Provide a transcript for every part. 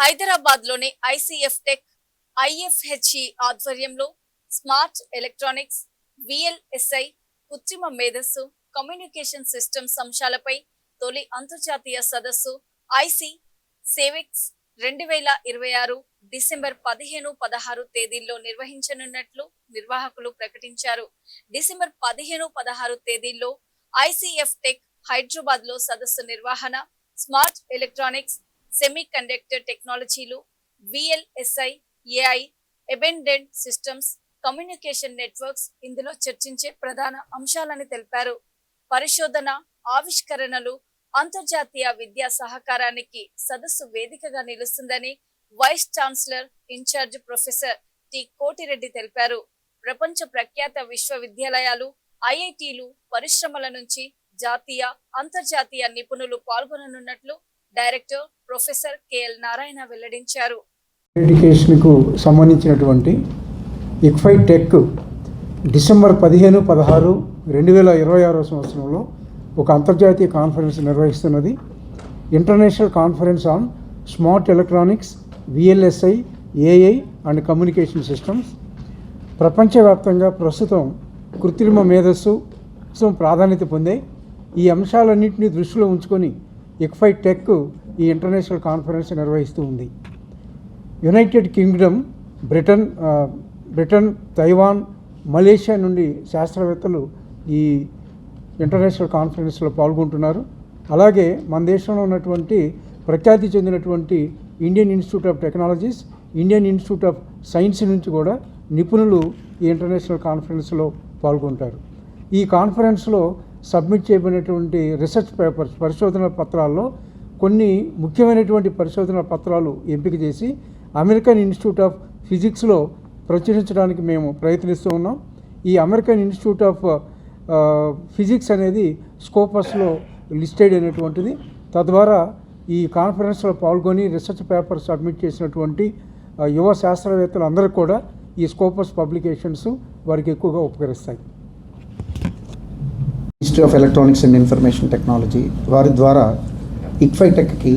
హైదరాబాద్లోని ICF tech ఐఎఫ్హెచ్ఈ ఆధ్వర్యంలో smart electronics, VLSI, కృత్రిమ మేధస్సు, కమ్యూనికేషన్ సిస్టమ్స్ అంశాలపై తొలి అంతర్జాతీయ సదస్సు ఐసి సేవెక్స్ 2026 డిసెంబర్ 15-16 తేదీల్లో నిర్వహించనున్నట్లు నిర్వాహకులు ప్రకటించారు. డిసెంబర్ 15-16 తేదీల్లో ఐసీఎఫ్ టెక్ హైదరాబాద్ లో సదస్సు నిర్వహణ, స్మార్ట్ ఎలక్ట్రానిక్స్, సెమీ కండక్టర్ టెక్నాలజీలు, VLSI, AI, embedded systems, communication networks ఇందులో చర్చించే ప్రధాన అంశాలని తెలిపారు. పరిశోధన, ఆవిష్కరణలు, అంతర్జాతీయ విద్యా సహకారానికి సదస్సు వేదికగా నిలుస్తుందని vice chancellor incharge professor T Kotireddy తెలిపారు. ప్రపంచ ప్రఖ్యాత విశ్వవిద్యాలయాలు, ఐఐటీలు, పరిశ్రమల నుంచి జాతీయ, అంతర్జాతీయ నిపుణులు పాల్గొననున్నట్లు డైరెక్టర్ ప్రొఫెసర్ కెఎల్ నారాయణ వెల్లడించారు. ఎడ్యుకేషన్కు సంబంధించినటువంటి ఇక్ఫై టెక్ డిసెంబర్ 15-16, 2026 సంవత్సరంలో ఒక అంతర్జాతీయ కాన్ఫరెన్స్ నిర్వహిస్తున్నది. International conference on smart electronics, VLSI, AI and communication systems. ప్రపంచవ్యాప్తంగా ప్రస్తుతం కృత్రిమ మేధస్సు ప్రాధాన్యత పొందే ఈ అంశాలన్నింటినీ దృష్టిలో ఉంచుకొని ఇక్ఫై టెక్ ఈ ఇంటర్నేషనల్ కాన్ఫరెన్స్ నిర్వహిస్తూ ఉంది. United Kingdom, Britain, Taiwan, Malaysia నుండి శాస్త్రవేత్తలు ఈ ఇంటర్నేషనల్ కాన్ఫరెన్స్లో పాల్గొంటున్నారు. అలాగే మన దేశంలో ఉన్నటువంటి ప్రఖ్యాతి చెందినటువంటి Indian institute of technologies, Indian institute of science నుంచి కూడా నిపుణులు ఈ ఇంటర్నేషనల్ కాన్ఫరెన్స్లో పాల్గొంటారు. ఈ కాన్ఫరెన్స్లో సబ్మిట్ చేయబడినటువంటి రీసెర్చ్ పేపర్స్, పరిశోధన పత్రాల్లో కొన్ని ముఖ్యమైనటువంటి పరిశోధన పత్రాలు ఎంపిక చేసి అమెరికన్ ఇన్స్టిట్యూట్ ఆఫ్ ఫిజిక్స్లో ప్రచురించడానికి మేము ప్రయత్నిస్తూ ఉన్నాం. ఈ అమెరికన్ ఇన్స్టిట్యూట్ ఆఫ్ ఫిజిక్స్ అనేది స్కోపస్లో లిస్టెడ్ అయినటువంటిది. తద్వారా ఈ కాన్ఫరెన్స్లో పాల్గొని రీసెర్చ్ పేపర్ సబ్మిట్ చేసినటువంటి యువ శాస్త్రవేత్తలు అందరికీ కూడా ఈ స్కోపస్ పబ్లికేషన్స్ వారికి ఎక్కువగా ఉపకరిస్తాయి. Ministry of electronics and information technology వారి ద్వారా ఇక్ఫై టెక్కి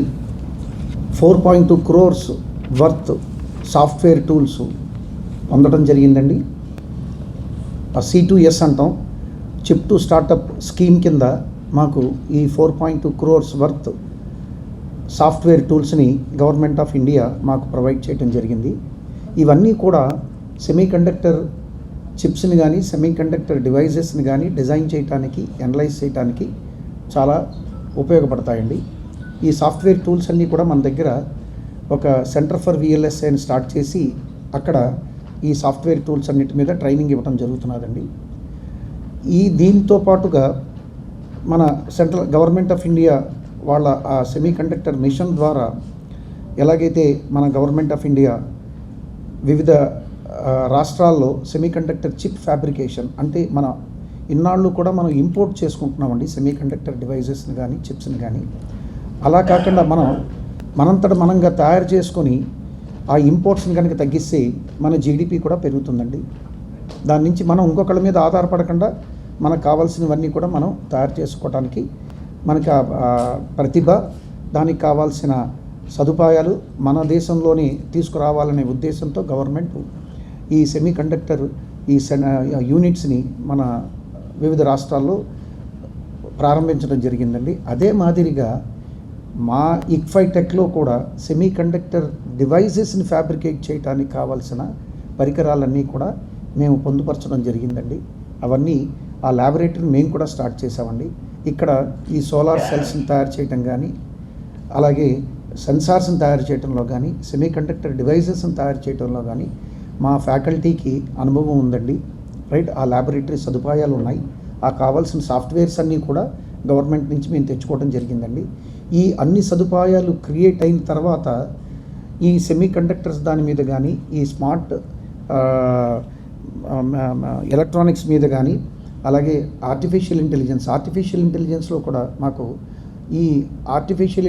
4.2 crores వర్త్ సాఫ్ట్వేర్ టూల్స్ పొందడం జరిగిందండి. C2S అంటాం, చిప్ టు స్టార్టప్ స్కీమ్ కింద మాకు ఈ 4.2 crores వర్త్ సాఫ్ట్వేర్ టూల్స్ని గవర్నమెంట్ ఆఫ్ ఇండియా మాకు ప్రొవైడ్ చేయడం జరిగింది. ఇవన్నీ కూడా సెమీ కండక్టర్ చిప్స్ని కానీ, సెమీ కండక్టర్ డివైజెస్ని కానీ డిజైన్ చేయడానికి, అనలైజ్ చేయడానికి చాలా ఉపయోగపడతాయండి. ఈ సాఫ్ట్వేర్ టూల్స్ అన్నీ కూడా మన దగ్గర ఒక సెంటర్ ఫర్ విఎల్ఎస్ఐని స్టార్ట్ చేసి అక్కడ ఈ సాఫ్ట్వేర్ టూల్స్ అన్నిటి మీద ట్రైనింగ్ ఇవ్వడం జరుగుతున్నదండి. దీంతో పాటుగా మన సెంట్రల్ గవర్నమెంట్ ఆఫ్ ఇండియా వాళ్ళ ఆ సెమీ కండక్టర్ మిషన్ ద్వారా ఎలాగైతే మన గవర్నమెంట్ ఆఫ్ ఇండియా వివిధ రాష్ట్రాల్లో సెమీ కండక్టర్ చిప్ ఫ్యాబ్రికేషన్ అంటే మన ఇన్నాళ్ళు కూడా మనం ఇంపోర్ట్ చేసుకుంటున్నామండి సెమీ కండక్టర్ డివైజెస్ని కానీ, చిప్స్ని కానీ. అలా కాకుండా మనంతట మనంగా తయారు చేసుకొని ఆ ఇంపోర్ట్స్ని కనుక తగ్గిస్తే మన జీడిపి కూడా పెరుగుతుందండి. దాని నుంచి మనం ఇంకొకళ్ళ మీద ఆధారపడకుండా మనకు కావాల్సినవన్నీ కూడా మనం తయారు చేసుకోవడానికి మనకి ప్రతిభ, దానికి కావాల్సిన సదుపాయాలు మన దేశంలోనే తీసుకురావాలనే ఉద్దేశంతో గవర్నమెంట్ ఈ సెమీ కండక్టర్ యూనిట్స్ని మన వివిధ రాష్ట్రాల్లో ప్రారంభించడం జరిగిందండి. అదే మాదిరిగా మా ఇక్ఫై టెక్లో కూడా సెమీ కండక్టర్ డివైజెస్ని ఫ్యాబ్రికేట్ చేయడానికి కావాల్సిన పరికరాలన్నీ కూడా మేము పొందుపరచడం జరిగిందండి. అవన్నీ ఆ ల్యాబొరేటరీని మేము కూడా స్టార్ట్ చేసామండి. ఇక్కడ ఈ సోలార్ సెల్స్ని తయారు చేయడం కానీ, అలాగే సెన్సార్స్ని తయారు చేయడంలో కానీ, సెమీ కండక్టర్ డివైజెస్ని తయారు చేయడంలో కానీ మా ఫ్యాకల్టీకి అనుభవం ఉందండి. రైట్, ఆ ల్యాబొరేటరీ సదుపాయాలు ఉన్నాయి. ఆ కావాల్సిన సాఫ్ట్వేర్స్ అన్నీ కూడా గవర్నమెంట్ నుంచి మేము తెచ్చుకోవడం జరిగిందండి. ఈ అన్ని సదుపాయాలు క్రియేట్ అయిన తర్వాత ఈ సెమీ కండక్టర్స్ దాని మీద కానీ, ఈ స్మార్ట్ ఎలక్ట్రానిక్స్ మీద కానీ, అలాగే ఆర్టిఫిషియల్ ఇంటెలిజెన్స్లో కూడా మాకు ఈ ఆర్టిఫిషియల్